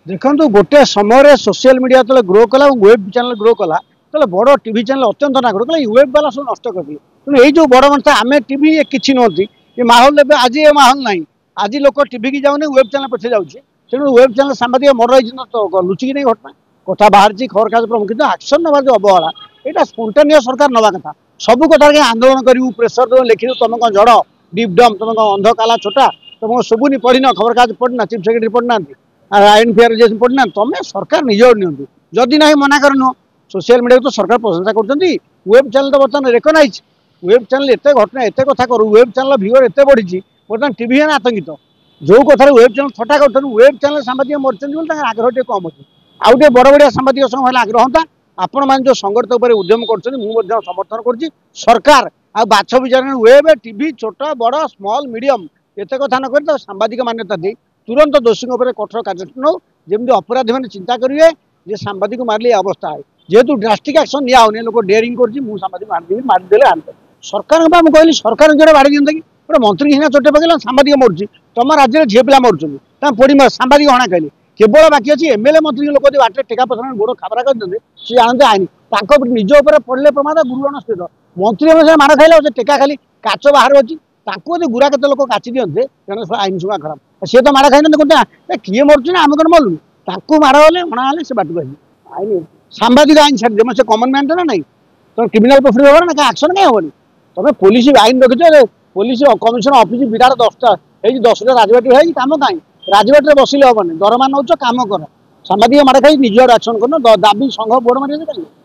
देखो गोटे समय सोशल मीडिया जो ग्रो कला वेब चैनल ग्रो कला तो बड़ टीवी चैनल अत्यंत ना ग्रो कला वेब वाला सब नष्ट कर दिए तेणु यही बड़ मन आम टीवी किसी नुहति ये माहौल आज ये माहौल ना आज लोक टीवी की जाऊनी वेब चैनल पछे जाऊँगी तेणु वेब चैनल सांबादिक मर रही तो लुचिकी नहीं घटना कथा बाहर खबर कागज प्रमुख कितना आक्शन नवा जो अवहेला यहाँ स्पोंटेनियस सरकार नवा कथा सब कथा आंदोलन करूँ प्रेसर लिखी तुम कौन जड़ डिपडम तुम कौन अंध काला छोटा तुम शुभुनी पढ़न खबर कागज पढ़ना चीफ सेक्रेटरी पढ़ना आईन फेयर पढ़ना तुम सरकार निज नि जदि ना मना कर नुह सोशल मीडिया तो सरकार प्रशंसा कर वेब चैनल तो बर्तमान रेकग्नाइज वेब चैनल एत घटना एत कथा करूँ वेब चैनल व्यूअर एत बढ़ी बर्तमान टीवी है आतंकित जो कथार वेब चैनल थटा कर वेब चैनल सांबादिक मरते आग्रह टे कम अच्छे आउ टे बड़ बड़िया सांबादिक संघ आग्रह हाँ आपण मैंने जो संगठित उपर उद्यम कर समर्थन कर सरकार आ बाछ विचार वेब टीवी छोट बड़ स्मॉल मीडियम एत कथा न कर सांबादिक मान्यता दे तुरंत दोषी कठोर कार्यानुष्ठान हो जमी अपराधी मैंने चिंता करेंगे जे सांबादिक मारे अवस्था है जेहेतु ड्रास्टिक एक्शन निआने लोक डेयरिंग करबादिक मारिदेले आनते सरकार कहली सरकार जो बाड़ी दिखते कि गोटे मंत्री सीना चोटे पकड़ सांबादिक मरुची तुम राज्य झील पिला मरुच्च पड़ी सांबादिक हणा कहली केवल बाकी अच्छी एमएलए मंत्री लोक बाटे टेका पसंद गोड़ खाबरा कर सी जानते आईन निज पड़े प्रमाद गुरुजन स्थित मंत्री माड़ खाइले टेका खाली काच बाहर अच्छी गुरा के लोक काची दिखते तेना आईन शुणा खराब सी तो माड़ खाई कहते किए मरुची आम कौन मरुनु माड़ गले हणा हेल्ले से बाटू आईन सांबादिक आईन छाड़ी से कमन मैन ना नहीं तुम क्रिमिनाल प्रोफाइल होगा ना एक्शन कहीं हेनी तुम पुलिस आईन रखिच पुलिस कमिशनर अफिस् विराट 10टा 10टा राजबाटी है कम कहीं राजबाटी बसिले हेनी दरमा नौ कम कर सांबादिक माड़ खाई निज एक्शन कर दाबी संघ बोर्ड मारे